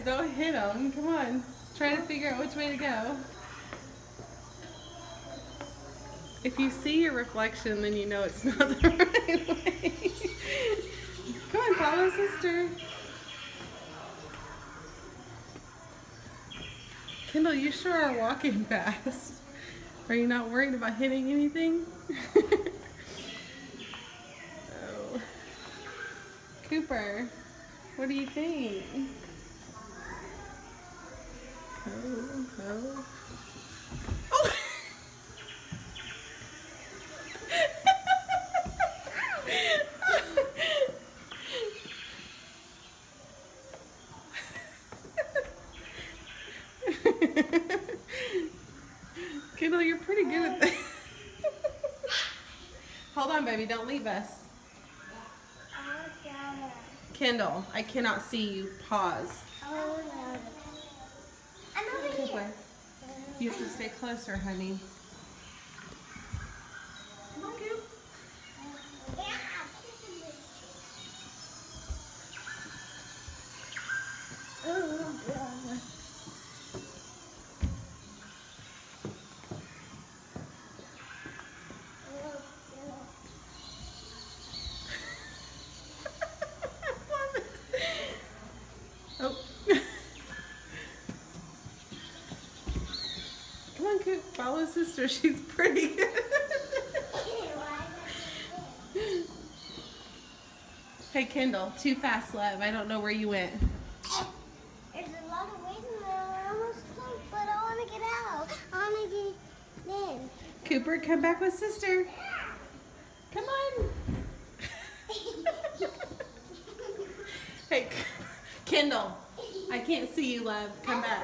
don't hit them. Come on. Try to figure out which way to go. If you see your reflection, then you know it's not the right way. Come on, follow sister. Kendall, you sure are walking fast. Are you not worried about hitting anything? Oh. Cooper, what do you think? Oh, oh. Oh. Kendall, you're pretty good at that. Hold on, baby. Don't leave us. Kendall, I cannot see you. Pause. Cooper, you have to stay closer, honey. Come on, Coop. Oh. Come on, Coop. Follow sister. She's pretty good. Hey, Kendall. Too fast, love. I don't know where you went. There's a lot of ways in there. I almost close, but I want to get out. I want to get in. Cooper, come back with sister. Come on. Hey, Kendall. I can't see you, love. Come back.